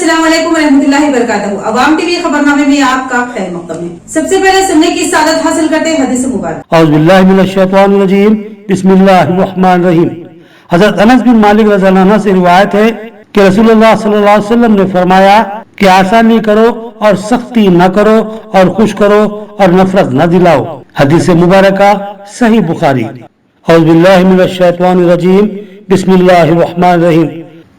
अस्सलाम वालेकुम रहमतुल्लाहि वबरकातुहू। अवाम टीवी खबरनामे में आपका खैर मक़दम है। सबसे पहले सुनने की सादत हासिल करते हैं हदीस मुबारक। औज़ु बिल्लाहि मिनश शैतानिर रजीम, बिस्मिल्लाहिर रहमानिर रहीम। हज़रत अनस बिन मालिक रज़ियल्लाहु अन्हु से रिवायत है कि रसूलुल्लाह सल्लल्लाहु अलैहि वसल्लम ने फरमाया कि आसानी करो और सख्ती न करो और खुश करो और नफरत न दिलाओ। हदीस मुबारक सही बुखारी। औज़ु बिल्लाहि मिनश शैतानिर रजीम, बिस्मिल्लाहिर रहमानिर रहीम।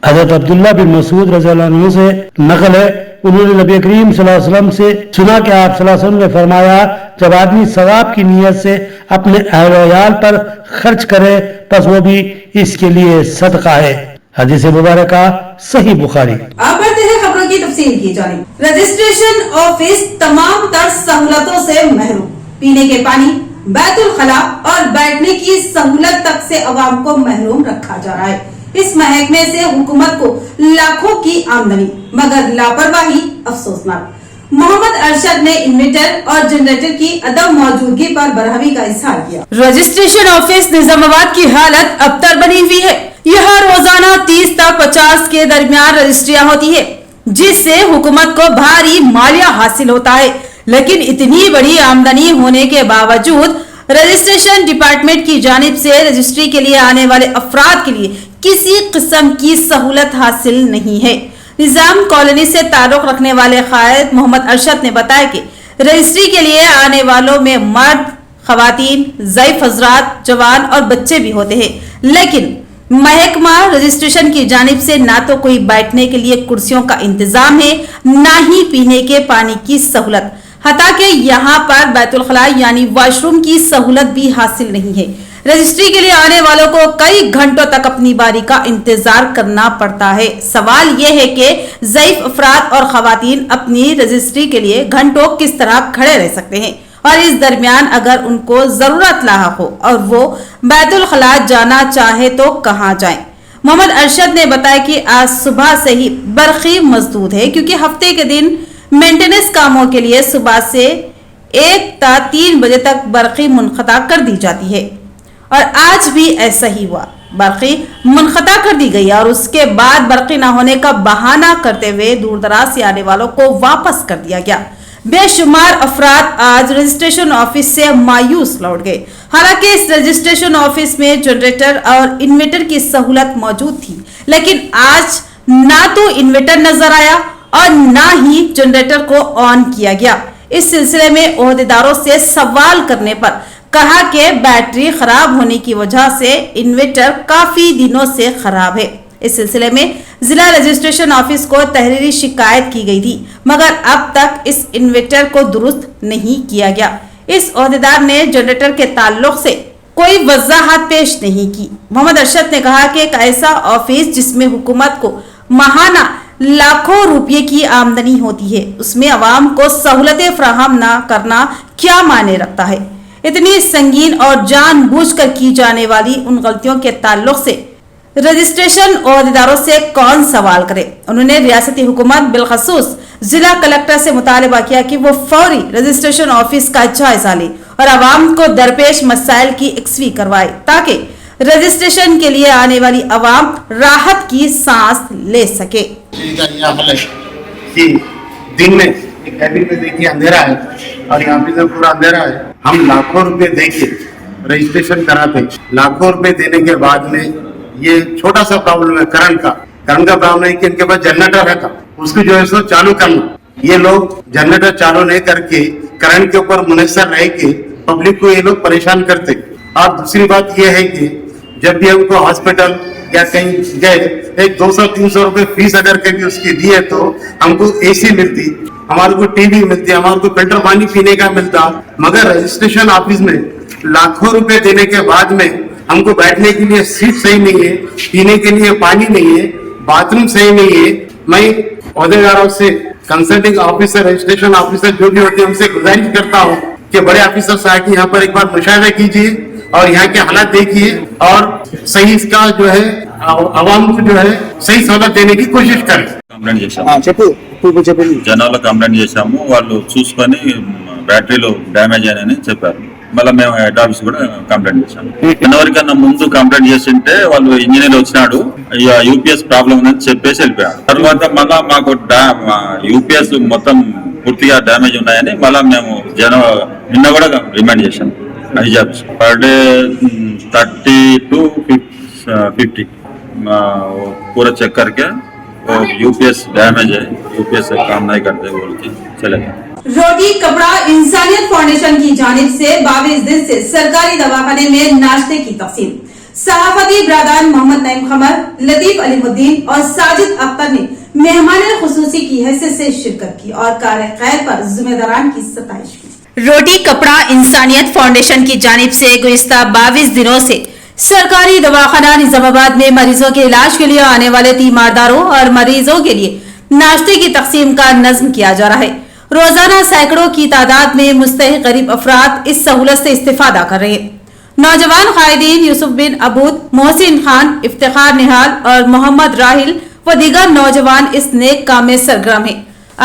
हज़रत अब्दुल्लाह बिन मसूद रज़ियल्लाहु अन्हु से नकल है, उन्होंने नबी करीम सल्लल्लाहु अलैहि वसल्लम से सुना कि आप सल्लल्लाहु अलैहि वसल्लम ने फरमाया, जब आदमी सवाब की नीयत से अपने अहल वयाल पर खर्च करे बस वो भी इसके लिए सदका है। हदीस मुबारक सही बुखारी। आप बढ़ते हैं खबरों की तफसील की जानिब। रजिस्ट्रेशन ऑफिस तमाम तर सहूलतों से महरूम, पीने के पानी, बैतुल खला और बैठने की सहूलत तक से अवाम को महरूम रखा जा रहा है। इस महकमे से हुकूमत को लाखों की आमदनी, मगर लापरवाही अफसोसनाक। मोहम्मद अरशद ने इन्वर्टर और जनरेटर की अदम मौजूदगी पर बरहमी का इजहार किया। रजिस्ट्रेशन ऑफिस निजामाबाद की हालत अबतर बनी हुई है। यहाँ रोजाना 30 से 50 के दरमियान रजिस्ट्रियाँ होती है, जिससे हुकूमत को भारी मालिया हासिल होता है। लेकिन इतनी बड़ी आमदनी होने के बावजूद रजिस्ट्रेशन डिपार्टमेंट की जानिब से रजिस्ट्री के लिए आने वाले अफराद के लिए किसी किस्म की सहूलत हासिल नहीं है। निजाम कॉलोनी से ताल्लुक रखने वाले कायद मोहम्मद अरशद ने बताया कि रजिस्ट्री के लिए आने वालों में मर्द, खवातीन, ज़ईफ हजरात, जवान और बच्चे भी होते हैं। लेकिन महकमा रजिस्ट्रेशन की जानिब से ना तो कोई बैठने के लिए कुर्सियों का इंतजाम है, ना ही पीने के पानी की सहूलत, हता कि यहाँ पर बैतुल खला यानी वॉशरूम की सहूलत भी हासिल नहीं है। रजिस्ट्री के लिए आने वालों को कई घंटों तक अपनी बारी का इंतजार करना पड़ता है। सवाल यह है कि ज़ईफ अफराद और खवातीन अपनी रजिस्ट्री के लिए घंटों किस तरह खड़े रह सकते हैं, और इस दरमियान अगर उनको जरूरत लाहक हो और वो बैतुल खला जाना चाहे तो कहाँ जाएं। मोहम्मद अरशद ने बताया कि आज सुबह से ही बरखी मजदूद है, क्योंकि हफ्ते के दिन मेंटेनेंस कामों के लिए सुबह से 1 से 3 बजे तक बरखी मुनक़ता कर दी जाती है, और आज भी ऐसा ही हुआ। बरखी मुनक़ता कर दी गई और उसके बाद बरखी ना होने का बहाना करते हुए दूर दराज से आने वालों को वापस कर दिया गया। बेशुमार अफराद आज रजिस्ट्रेशन ऑफिस से मायूस लौट गए। हालांकि इस रजिस्ट्रेशन ऑफिस में जनरेटर और इन्वर्टर की सहूलत मौजूद थी, लेकिन आज ना तो इन्वर्टर नजर आया और ना ही जनरेटर को ऑन किया गया। इस सिलसिले में ओहदेदारों से सवाल करने पर कहा कि बैटरी खराब होने की वजह से इन्वर्टर काफी दिनों से खराब है। इस सिलसिले में जिला रजिस्ट्रेशन ऑफिस को तहरीरी शिकायत की गई थी, मगर अब तक इस इन्वर्टर को दुरुस्त नहीं किया गया। इस ओहदेदार ने जनरेटर के ताल्लुक से कोई वजाहत पेश नहीं की। मोहम्मद अरशद ने कहा कि एक ऐसा ऑफिस जिसमें हुकूमत को माहाना लाखों रुपये की आमदनी होती है, उसमें अवाम को सहूलतें फराहम न करना क्या मायने रखता है। इतनी संगीन और जानबूझकर की जाने वाली उन गलतियों के ताल्लुक से रजिस्ट्रेशन ओहदेदारों से कौन सवाल करे। उन्होंने रियासती हुकूमत बिलखसूस जिला कलेक्टर से मुतालबा किया कि वो फौरी रजिस्ट्रेशन ऑफिस का जायजा ले और अवाम को दरपेश मसाइल की यकसवी करवाए, ताकि रजिस्ट्रेशन के लिए आने वाली अवाम राहत की सांस ले सके। दिन में कैबिन में देखिए अंधेरा है और यहाँ पे तो पूरा अंधेरा है। हम लाखों रुपए देके रजिस्ट्रेशन कराते, लाखों रुपए देने के बाद में ये छोटा सा प्रॉब्लम है करंट का प्रॉब्लम है कि इनके पास जनरेटर है था, उसको जो है सो चालू करना। ये लोग जनरेटर चालू नहीं करके करंट के ऊपर मुनहसर रह के पब्लिक को ये लोग परेशान करते। और दूसरी बात ये है कि जब भी हमको हॉस्पिटल या कहीं गए, एक 200-300 रुपए फीस अगर कभी उसकी दिए तो हमको एसी मिलती, हमारे को टीवी मिलती, हमारे को फिल्टर पानी पीने का मिलता। मगर रजिस्ट्रेशन ऑफिस में लाखों रुपए देने के बाद में हमको बैठने के लिए सीट सही नहीं है, पीने के लिए पानी नहीं है, बाथरूम सही नहीं है। मैं ओहदेदारों से, कंसल्टिंग ऑफिसर, रजिस्ट्रेशन ऑफिसर जो भी होते हैं, उनसे गुजारिश करता हूँ कि बड़े ऑफिसर से आके यहाँ पर एक बार मुशाहिदा कीजिए और यहाँ के हालात देखिए और सही इसका जो है अवाम को जो है सही सहूलत देने की कोशिश करें। కంప్లైంట్ చేశాము, జనాలకు కంప్లైంట్ చేశాము, వాళ్ళు చూసుకొని బ్యాటరీలో డ్యామేజ్ అయినాయని చెప్పారు. మళ్ళీ మేము హెడ్ ఆఫీస్ కూడా కంప్లైంట్ చేశాము. జనవరి కన్నా ముందు కంప్లైంట్ చేస్తుంటే వాళ్ళు ఇంజనీర్ వచ్చినాడు, యూపీఎస్ ప్రాబ్లం ఉందని చెప్పేసి వెళ్ళిపోయాడు. తర్వాత మళ్ళా మాకు యూపీఎస్ మొత్తం పూర్తిగా డ్యామేజ్ ఉన్నాయని మళ్ళీ మేము నిన్న కూడా రిమైండ్ చేశాం హైజాబ్ పర్ డే 30 to 50 पूरा चेक करके वो यूपीएस डैमेज है, यूपीएस काम नहीं करते बोल के चले गए. रोटी कपड़ा इंसानियत फाउंडेशन की जानिब से 22 दिन से सरकारी दवाखाने में नाश्ते की तकसीम. सहाफती ब्रादान मोहम्मद नईम खमर, लतीफ अलीमुद्दीन और साजिद अख्तर ने मेहमान खुसूसी की हैसियत से शिरकत की और कार्य खैर पर जिम्मेदारान की सताइश की. रोटी कपड़ा इंसानियत फाउंडेशन की जानिब से गुज़िश्ता 22 दिनों से सरकारी दवाखाना निजामाबाद में मरीजों के इलाज के लिए आने वाले तीमारदारों और मरीजों के लिए नाश्ते की तकसीम का नज्म किया जा रहा है. रोजाना सैकड़ों की तादाद में मुस्तहिक गरीब अफराद इस सहूलत से इस्तेफादा कर रहे हैं. नौजवान कायदीन यूसुफ बिन अबूद, मोहसिन खान, इफ्तिखार निहाल और मोहम्मद राहिल व दीगर नौजवान इस नेक काम में सरगर्म हैं.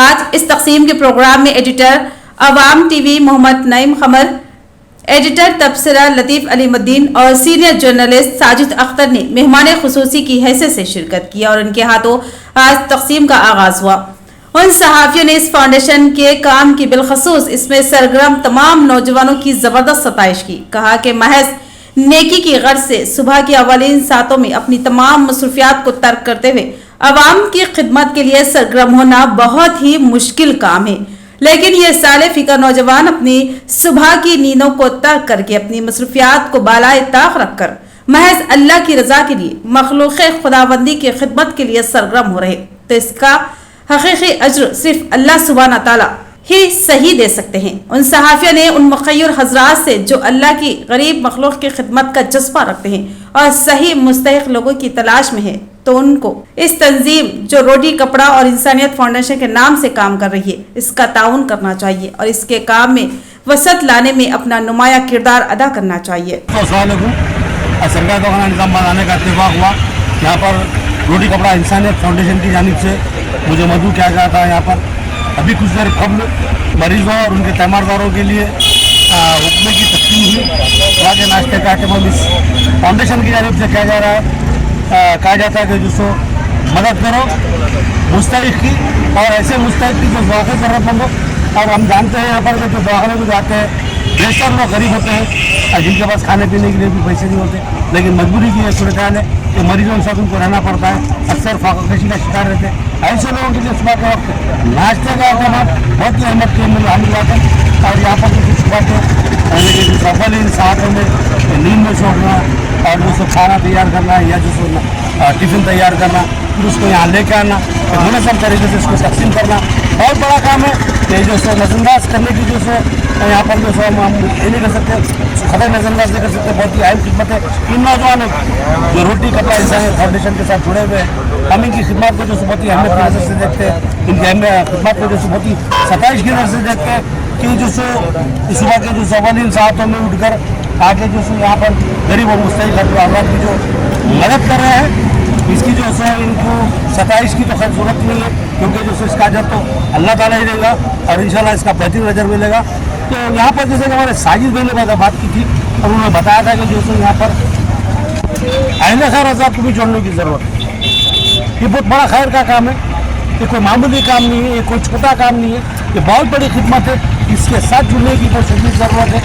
आज इस तकसीम के प्रोग्राम में एडिटर अवाम टीवी मोहम्मद नईम खमर, एडिटर तबसरा लतीफ अलीमुद्दीन और सीनियर जर्नलिस्ट साजिद अख्तर ने मेहमान खुसूसी की हैसियत से शिरकत की और उनके हाथों आज तकसीम का आगाज हुआ. उन सहाफियों ने इस फाउंडेशन के काम की बिलखसूस इसमें सरगर्म तमाम नौजवानों की जबरदस्त सताइश की. कहा कि महज नेकी की गर्ज से सुबह की अवलीन सातों में अपनी तमाम मसरूफियात को तर्क करते हुए अवाम की खिदमत के लिए सरगर्म होना बहुत ही मुश्किल काम है. लेकिन ये साले फिकर नौजवान अपनी सुबह की नींदों को तर्क करके अपनी मसरूफियात को बालाए ताक रखकर महज अल्लाह की रजा के लिए मखलूक खुदाबंदी की खिदमत के लिए सरगर्म हो रहे, तो इसका हकीकी अज्र सिर्फ अल्लाह सुब्हाना ताला ही सही दे सकते हैं. उन सहाफियों ने उन मुखय्यर हजरात से जो अल्लाह की गरीब मखलूक की खिदमत का जज्बा रखते हैं और सही मुस्तहिक लोगों की तलाश में है, तो उनको इस तंजीम जो रोटी कपड़ा और इंसानियत फाउंडेशन के नाम से काम कर रही है इसका ताउन करना चाहिए और इसके काम में वसत लाने में अपना नुमाया किरदार अदा करना चाहिए. सरकार दवाखाना निजामाबाद आने का इत्तेफाक हुआ. यहाँ पर रोटी कपड़ा इंसानियत फाउंडेशन की जानिब से मुझे मदऊ किया गया था. यहाँ पर अभी कुछ देर कबल मरीजों और उनके तीमारदारों के लिए हुक्म की तकसीम हुई. वहाँ के नाश्ते का अहतमाम इस फाउंडेशन की जानिब से किया जा रहा है. कहा जाता है कि जिसको मदद करो मुस्तहिक की और ऐसे मुस्तहिक की जो वाकई ज़रूरतमंद हो. और हम जानते हैं यहाँ पर जो दवाखाने में जाते हैं बेशतर लोग गरीब होते हैं जिनके पास खाने पीने के लिए भी पैसे नहीं होते, लेकिन मजबूरी की यह सूरत हाल है कि मरीजों के साथ उनको रहना पड़ता है. अक्सर फाकाकशी का शिकार रहते हैं. ऐसे लोगों के लिए सुबह के वक्त नाश्ते का अहतमाम बहुत ही अहमद के हामिल हुआ था. और यहाँ पर जो सुबह के सफल इन सातों में नींद में छोड़ना और जो खाना तैयार करना या जो टिफ़िन तैयार करना फिर उसको यहाँ लेके आना फिर सब तरीके से इसको तकसीम करना बहुत बड़ा काम है. ये जो नज़रअंदाज करने की जो यहाँ पर जो हम ये नहीं कर सकते, खबर नज़रअंदाज नहीं कर सकते. बहुत ही अहम खिदमत है. इन नौजवानों जो रोटी कपड़ा इंसानियत फाउंडेशन के साथ जुड़े हुए हैं, हम इनकी खिदमत को जो बहुत ही अहमियत की नज़र से देखते हैं, इनकी खिदमत को जो बहुत ही सताइश की नज़र से देखते हैं कि जो सुबह के जो अवलीन सातों में उठकर आके जो यहाँ पर गरीब और मुस्तहिक अफराद की जो मदद कर रहे हैं, इसकी जो इनको सताइश की तो खैर जरूरत नहीं है क्योंकि जो इसका अजर तो अल्लाह ताला ही देगा और इंशाल्लाह इसका बेहतरीन अजर मिलेगा. तो यहाँ पर जैसे कि हमारे साजिद भाई ने बात की थी और उन्होंने बताया था कि जो यहाँ पर अहले खैर हज़रात को भी जोड़ने की ज़रूरत है. ये बहुत बड़ा खैर का काम है. ये कोई मामूली काम नहीं है, ये कोई छोटा काम नहीं है, ये बहुत बड़ी खिदमत है. इसके साथ जुड़ने की बहुत शदीद ज़रूरत है.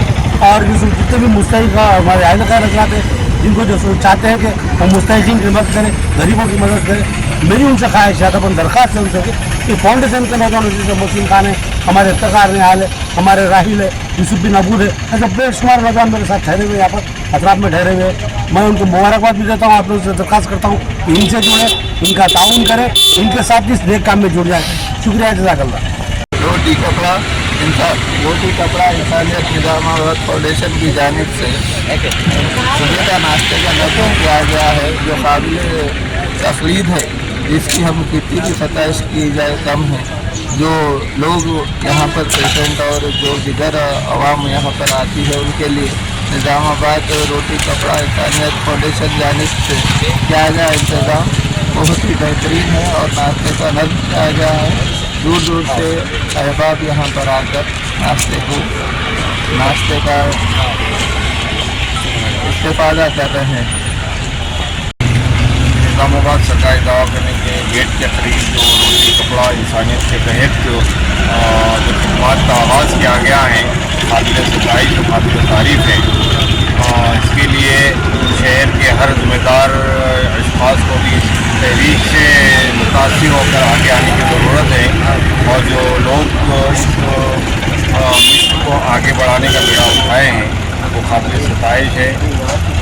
और जितने भी मुस्तहिक हमारे अहले खैर हज़रात हैं जिनको जो चाहते हैं कि वो मुस्तहिकीन की मदद करें, गरीबों की मदद करें, मेरी उनसे ख्वाहिश है अपन दरख्वास्त है उनसे कि फाउंडेशन के नौजवान जैसे मोहसिन खान है, हमारे इफ्तिखार निहाल है, हमारे राहिल है, यूसुफ बिन अबूद है, ऐसे बेशुमार नौजवान मेरे साथ ठहरे हुए यहाँ पर अतराफ में ठहरे हुए हैं. मैं उनको मुबारकबाद भी देता हूँ. आप लोगों से दरख्वास्त करता हूँ कि इनसे जुड़े, इनका ताउन करें, इनके साथ इस नेक काम में जुड़ जाए. शुक्रिया, जज़ाकल्लाह. रोटी कपड़ा इंसानियत निजामाबाद फाउंडेशन की जानिब से सुबह का नाश्ते का नज़र किया गया है जो काबिल तकलीद है, जिसकी हम कितनी भी सताइश की जाए कम है. जो लोग यहाँ पर पेशेंट और जो दिगर आवाम यहाँ पर आती है उनके लिए निजामाबाद रोटी कपड़ा इंसानियत फाउंडेशन जानिब से किया गया इंतज़ाम बहुत ही बेहतरीन है और नाश्ते का नज़र किया गया है. दूर दूर से अहबाब यहाँ पर आकर नाश्ते को नाश्ते का इस्तेफादा कर रहे हैं। निजामाबाद सरकारी दवाखाने के गेट के करीब जो रोटी कपड़ा इंसानियत के तहत जो खदमात का आगाज़ किया गया है, काबिल सताईश और काबिल तारीफ़ है। इसके लिए शहर के हर जिम्मेदार अशख़ास को भी इस तहरीक से मुतासिर होकर आगे आने की ज़रूरत है और जो लोग इस मिशन को आगे बढ़ाने का बीड़ा उठाए हैं वो काबिल सताईश है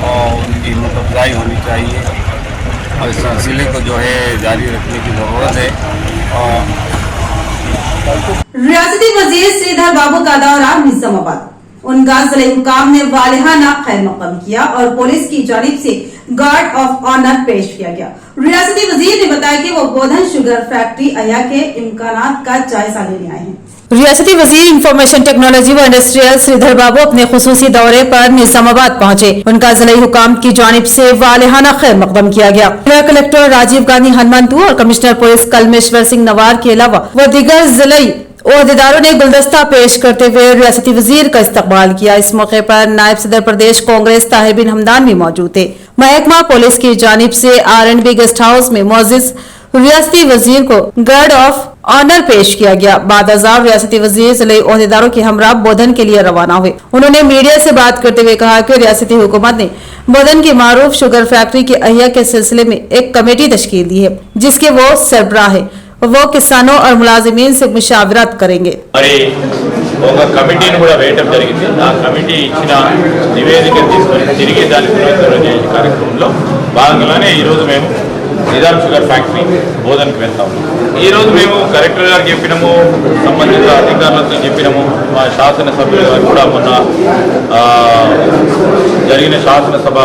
और उनकी हिम्मत अफजाई होनी चाहिए और इस सिलसिले को जो है जारी रखने की ज़रूरत है। रियासती वजीर श्रीधर बाबू का दौरा निजामाबाद। उनका जिले हुकाम ने वालिहाना खैर मकदम किया और पुलिस की जानिब से गार्ड ऑफ ऑनर पेश किया गया। रियासती वजीर ने बताया कि वो बोधन शुगर फैक्ट्री अहिया के इम्कानात का जायजा लेने आए हैं। रियासती वजीर इंफॉर्मेशन टेक्नोलॉजी व इंडस्ट्रियल श्रीधर बाबू अपने खुसूसी दौरे पर निजामाबाद पहुंचे। उनका जिला हुकाम की जानिब से वालिहाना खैर मकदम किया गया। जिला कलेक्टर राजीव गांधी हनुमंतु और commissioner police Kalmeshwar Singh noir के अलावा व दीगर जिले ओहदेदारों ने गुलदस्ता पेश करते हुए रियासती वजीर का इस्तकबाल किया। इस मौके पर नायब सदर प्रदेश कांग्रेस ताहिर बिन हमदान भी मौजूद थे। महकमा पुलिस की जानिब से R&B गेस्ट हाउस में मौजूद रियासती वजीर को गार्ड ऑफ ऑनर पेश किया गया। बाद अज़ाब रियासती वजीर जिले ओहदेदारों के हमरा बोधन के लिए रवाना हुए। उन्होंने मीडिया से बात करते हुए कहा कि रियासती हुकूमत ने बोधन की मारूफ शुगर फैक्ट्री के अहिया के सिलसिले में एक कमेटी तश्कील दी है, जिसके वो सरबराह है। वो किसानों और मुलाजिमीन से मुशावरत करेंगे। కమిటీని కూడా వేయటం జరిగింది। ఆ కమిటీ ఇచ్చిన నివేదిక తీసుకొని తిరిగి దాన్ని పునరుద్ధరణ చేసే కార్యక్రమంలో భాగంగానే ఈరోజు మేము నిజాం షుగర్ ఫ్యాక్టరీ బోధనకు వెళ్తాము। ఈరోజు మేము కలెక్టర్ గారికి చెప్పినాము, సంబంధిత అధికారులతో చెప్పినాము, మా శాసనసభ్యుల గారు కూడా మొన్న జరిగిన శాసనసభ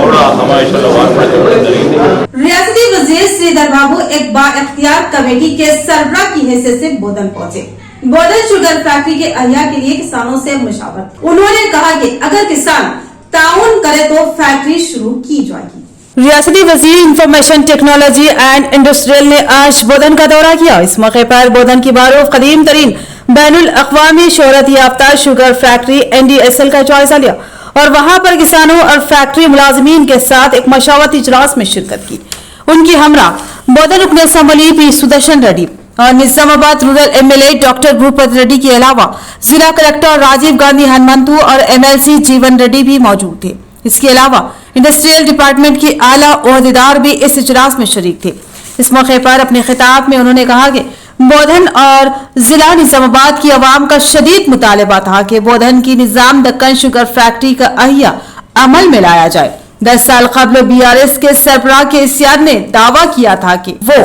కూడా సమావేశంలో వారు కూడా చెప్పడం జరిగింది। रियासती वजीर श्रीधर बाबू एक बाइख्तियार कमेटी के सरबराह की हैसियत से बोधन पहुंचे। बोधन शुगर फैक्ट्री के अहिया के लिए किसानों से मुशावरत। उन्होंने कहा कि अगर किसान ताउन करे तो फैक्ट्री शुरू की जाएगी। रियासती वजीर इंफॉर्मेशन टेक्नोलॉजी एंड इंडस्ट्रियल ने आज बोधन का दौरा किया। इस मौके पर बोधन की मारूफ कदीम तरीन बैनुल अक़वामी शोहरत याफ्ता शुगर फैक्ट्री NDSL का जायजा लिया और वहां पर किसानों और फैक्ट्री मुलाजिमीन के साथ एक मशावरती इजलास में शिरकत की। उनकी हमरा बोधन रुकन असम्बली पी सुदर्शन रेड्डी और Nizamabad rural MLA doctor Bhupat Reddy के अलावा जिला कलेक्टर राजीव गांधी हनुमंतु और MLC जीवन रेड्डी भी मौजूद थे। इसके अलावा इंडस्ट्रियल डिपार्टमेंट के आला ओहदेदार भी इस इजलास में शरीक थे। इस मौके पर अपने खिताब में उन्होंने कहा कि बोधन और जिला निजामाबाद की आवाम का शदीद मुतालबा था कि बोधन की निजाम दक्कन शुगर फैक्ट्री का अहिया अमल में लाया जाए। 10 साल कबल BRS के सरबराह के एसियार ने दावा किया था कि वो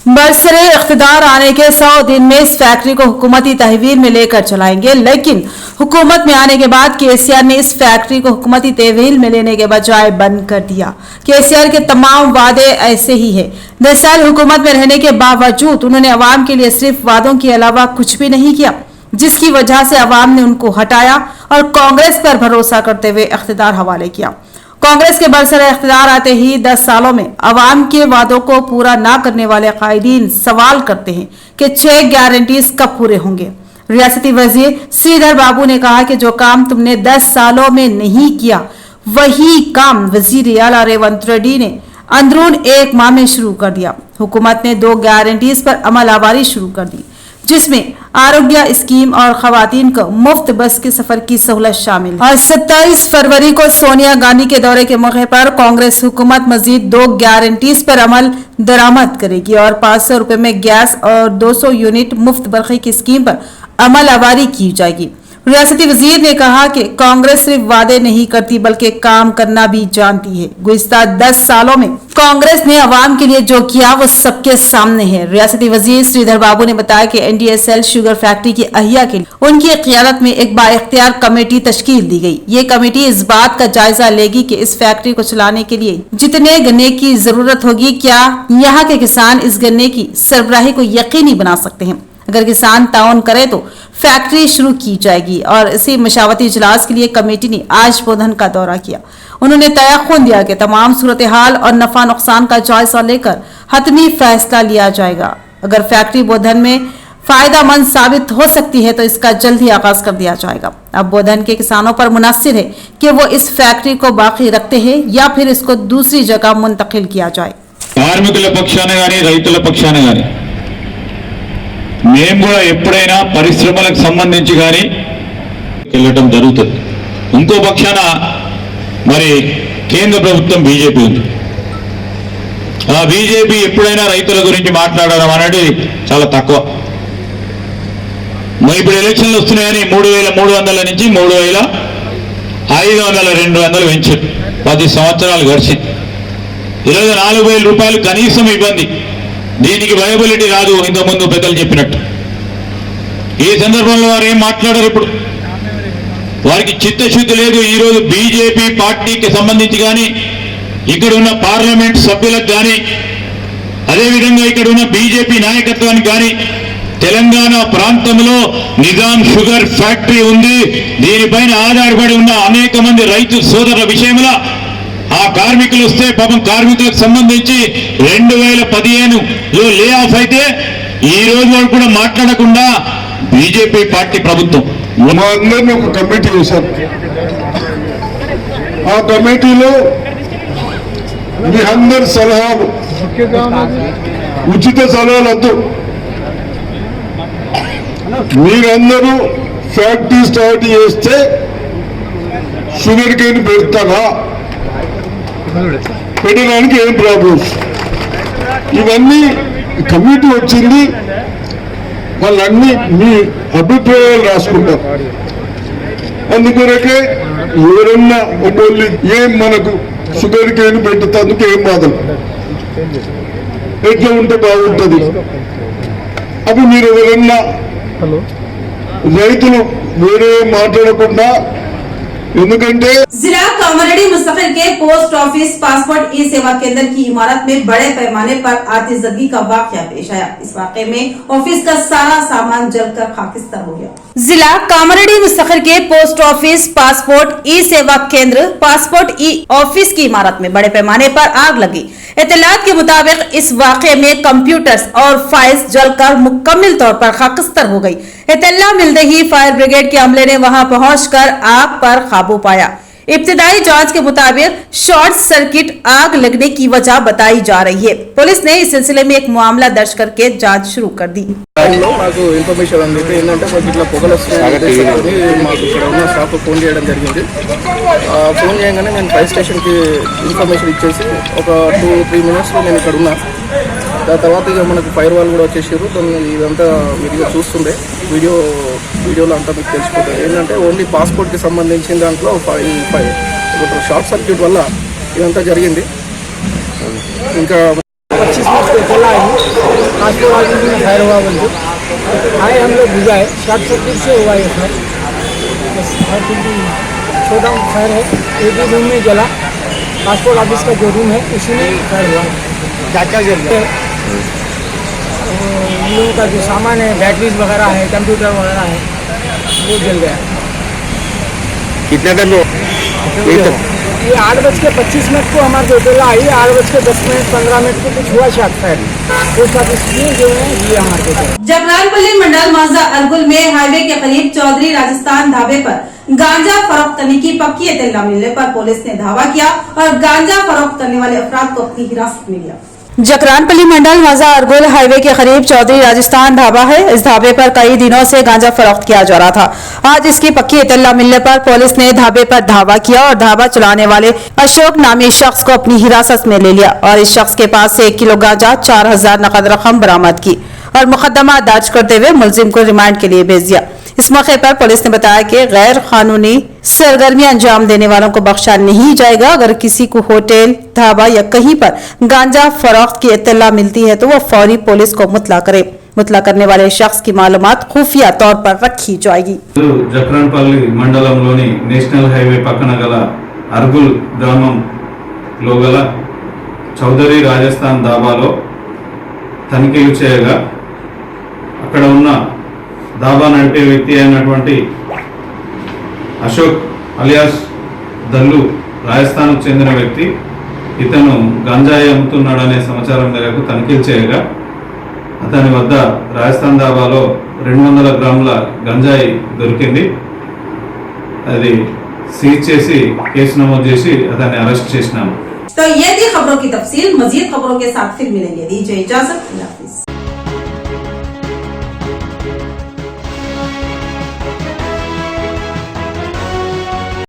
बरसरे इख्तिदार आने के 100 दिन में इस फैक्ट्री को हुकूमती तहवील में लेकर चलाएंगे, लेकिन हुकूमत में आने के बाद केसीआर ने इस फैक्ट्री को हुकूमती तहवील में लेने के बजाय बंद कर दिया। केसीआर के तमाम वादे ऐसे ही है। 10 साल हुकूमत में रहने के बावजूद उन्होंने अवाम के लिए सिर्फ वादों के अलावा कुछ भी नहीं किया, जिसकी वजह से अवाम ने उनको हटाया और कांग्रेस पर भरोसा करते हुए इख्तिदार हवाले किया। कांग्रेस के बरसरे इख्तिदार आते ही 10 सालों में अवाम के वादों को पूरा ना करने वाले कायदीन सवाल करते हैं कि 6 गारंटीज कब पूरे होंगे। रियासती वजीर श्रीधर बाबू ने कहा कि जो काम तुमने 10 सालों में नहीं किया, वही काम वजीर आला रेवंत रेड्डी ने अंदरून 1 माह में शुरू कर दिया। हुकूमत ने 2 गारंटीज पर अमल आवारी शुरू कर दी, जिसमें आरोग्य स्कीम और खवातीन को मुफ्त बस के सफर की सहूलत शामिल है। और 27 फरवरी को सोनिया गांधी के दौरे के मौके पर कांग्रेस हुकूमत मजीद 2 गारंटीज पर अमल दरामद करेगी और 500 रुपए में गैस और 200 यूनिट मुफ्त बरखे की स्कीम पर अमल आवारी की जाएगी। रियासती वजीर ने कहा कि कांग्रेस सिर्फ वादे नहीं करती बल्कि काम करना भी जानती है। गुज़िश्ता 10 सालों में कांग्रेस ने अवाम के लिए जो किया वो सबके सामने है। रियासती वजीर श्रीधर बाबू ने बताया कि NDSL शुगर फैक्ट्री की अहिया के लिए उनकी क़ियादत में एक बाइख्तियार कमेटी तश्कील दी गई। ये कमेटी इस बात का जायजा लेगी कि इस फैक्ट्री को चलाने के लिए जितने गन्ने की जरूरत होगी, क्या यहाँ के किसान इस गन्ने की सरबराही को यकीनी बना सकते हैं। अगर किसान ताउन करे तो फैक्ट्री शुरू की जाएगी। और इसी मशावरती इजलास के लिए कमेटी ने आज बोधन का दौरा किया। उन्होंने तयक़ुन दिया कि तमाम सूरत हाल और नफा नुकसान का जायजा लेकर हतमी फैसला लिया जाएगा। अगर फैक्ट्री बोधन में फायदामंद साबित हो सकती है तो इसका जल्द ही आगाज कर दिया जाएगा। अब बोधन के किसानों पर मुनासिर है कि वो इस फैक्ट्री को बाकी रखते हैं या फिर इसको दूसरी जगह मुंतकिल किया जाए। కార్మికుల పక్షాన గాని రైతుల పక్షాన గాని మేము కూడా ఎప్పుడైనా పరిశ్రమలకు సంబంధించి గాని వెళ్ళడం జరుగుతుంది. ఇంకో పక్షాన మరి కేంద్ర ప్రభుత్వం బీజేపీ ఉంది. ఆ బీజేపీ ఎప్పుడైనా రైతుల గురించి మాట్లాడడం అనేది చాలా తక్కువ. మరి ఇప్పుడు ఎలక్షన్లు వస్తున్నాయని 3,300 నుంచి 3,500 200 పెంచారు. 10 సంవత్సరాలు గడిచింది. ఈరోజు 4,000 రూపాయలు కనీసం ఇబ్బంది. దీనికి వయబిలిటీ రాదు. ఇంతకుముందు పెద్దలు చెప్పినట్టు ఈ సందర్భంలో వారు ఏం మాట్లాడారు? ఇప్పుడు వారికి చిత్తశుద్ధి లేదు. ఈరోజు బీజేపీ పార్టీకి సంబంధించి కానీ ఇక్కడ ఉన్న పార్లమెంట్ సభ్యులకు కానీ అదేవిధంగా ఇక్కడ ఉన్న బీజేపీ నాయకత్వానికి కానీ తెలంగాణ ప్రాంతంలో నిజాం షుగర్ ఫ్యాక్టరీ ఉంది. దీనిపైన ఆధారపడి ఉన్న అనేక మంది రైతు సోదరుల విషయంలో ఆ కార్మికులు వస్తే పాపం కార్మికులకు సంబంధించి 2015లో లే ఆఫ్ అయితే ఈ రోజు వరకు కూడా మాట్లాడకుండా బీజేపీ పార్టీ ప్రభుత్వం మా అందరినీ ఒక కమిటీ వేశారు. ఆ కమిటీలో మీ అందరి సలహాలు, ఉచిత సలహాలు వద్దు. మీరందరూ ఫ్యాక్టరీ స్టార్ట్ చేస్తే షుగర్ కేన్ పెడతారా, పెట్టడానికి ఏం ప్రాబ్లమ్స్, ఇవన్నీ కమిటీ వచ్చింది. వాళ్ళన్నీ మీ అభిప్రాయాలు రాసుకుంటారు. అందుకొరకే ఎవరన్నా ఒకళ్ళు ఏం మనకు షుగర్ కేన్ పెట్టుతందుకు ఏం బాధలు, ఎట్లా ఉంటే బాగుంటుంది. అప్పుడు మీరు ఎవరన్నా రైతులు వేరే మాట్లాడకుండా, ఎందుకంటే जिला कामरेडी मुस्तफिल के पोस्ट ऑफिस पासपोर्ट ई सेवा केंद्र की इमारत में बड़े पैमाने पर आतिशबाजी का वाकया पेश आया। इस वाकये में ऑफिस का सारा सामान जलकर खाकिस्तान हो गया। जिला कामरेडी मुस्तखर के पोस्ट ऑफिस पासपोर्ट ई सेवा केंद्र पासपोर्ट ई ऑफिस की इमारत में बड़े पैमाने पर आग लगी। इत्तलात के मुताबिक इस वाकये में कंप्यूटर्स और फाइल्स जलकर मुकम्मल तौर पर खाकिस्तान हो गई। इत्तला मिलते ही फायर ब्रिगेड के अमले ने वहां पहुंचकर आग पर काबू पाया। इब्तिदाई जांच के मुताबिक शॉर्ट सर्किट आग लगने की वजह बताई जा रही है। पुलिस ने इस सिलसिले में एक मामला दर्ज करके जांच शुरू कर दी। మాకు ఇన్ఫర్మేషన్ అందితే ఏంటంటే మాకు ఇట్లా పొగలు వస్తున్నాయి మాకు ఇక్కడ ఉన్న స్టాఫ్ ఫోన్ చేయడం జరిగింది. ఫోన్ చేయగానే నేను ఫైర్ స్టేషన్కి ఇన్ఫర్మేషన్ ఇచ్చేసి ఒక 2-3 మినిట్స్లో నేను ఇక్కడ ఉన్నా. దాని తర్వాత ఇక మనకు ఫైర్ వాల్ కూడా వచ్చేసారు. దాన్ని ఇదంతా మీరు చూస్తుండే వీడియోలో అంతా మీకు తెలిసిపోతుంది. ఏంటంటే ఓన్లీ పాస్పోర్ట్కి సంబంధించిన దాంట్లో షార్ట్ సర్క్యూట్ వల్ల ఇదంతా జరిగింది. ఇంకా 25 मिनट से चला है, पासपोर्ट ऑफिस में फायर हुआ बोलते आए, हम लोग बुझाए, शॉर्ट सर्किट से हुआ है फायर। बस छोटा फायर है, एक ही रूम में जला। पासपोर्ट ऑफिस का जो रूम है उसी में फायर हुआ। क्या जल गया? इन लोगों का जो सामान है, बैटरीज वगैरह है, कंप्यूटर वगैरह है, वो जल गया। कितने देर में ये 8:25 को हमारे जो इतला आई, 8:10-15 को कुछ हुआ शायद फायर। पोस्ट ऑफिस में जो है ये हमारे जगरानपल्ली मंडल माजा अरगुल में हाईवे के करीब चौधरी राजस्थान ढाबे पर गांजा फरोख्त करने की पक्की इत्तला मिलने पर पुलिस ने धावा किया और गांजा फरोख्त करने वाले अफराद को अपनी हिरासत में लिया। जकरानपल्ली मंडल माजा अरगुल हाईवे के करीब चौधरी राजस्थान ढाबा है। इस ढाबे पर कई दिनों से गांजा फरोख्त किया जा रहा था। आज इसकी पक्की इत्तला मिलने पर पुलिस ने ढाबे पर धावा किया और ढाबा चलाने वाले अशोक नामी शख्स को अपनी हिरासत में ले लिया और इस शख्स के पास से 1 किलो गांजा 4,000 नकद रकम बरामद की और मुकदमा दर्ज करते हुए मुलजिम को रिमांड के लिए भेज दिया। इस मौके पर पुलिस ने बताया कि गैर कानूनी सरगर्मियां अंजाम देने वालों को बख्शा नहीं जाएगा। अगर किसी को होटल, ढाबा या कहीं पर गांजा फरोख्त की इत्तला मिलती है तो वो फौरी पुलिस को मुतला करे। मुतला करने वाले शख्स की मालूमात खुफिया तौर पर रखी जाएगी। జక్రాన్పల్లి మండలంలోని నేషనల్ హైవే పక్కన గల అర్గుల్ గ్రామంలో గల చౌదరి రాజస్థాన్ దాబాలో తనిఖీలు చేయగా అక్కడ ఉన్న దాబా నడిపే వ్యక్తి అయినటువంటి అశోక్ అలియాస్ దల్లు రాజస్థాన్కు చెందిన వ్యక్తి. ఇతను గంజాయి అమ్ముతున్నాడనే సమాచారం మేరకు తనిఖీలు చేయగా అతని వద్ద రాజస్థాన్ దాబాలో 200 గ్రాముల గంజాయి దొరికింది. అది సీజ్ చేసి కేసు నమోదు చేసి అతన్ని అరెస్ట్ చేసినాము. तो ये थी खबरों की तफसील। मजीद खबरों के साथ फिर मिलेंगे। दीजिए इजाजत।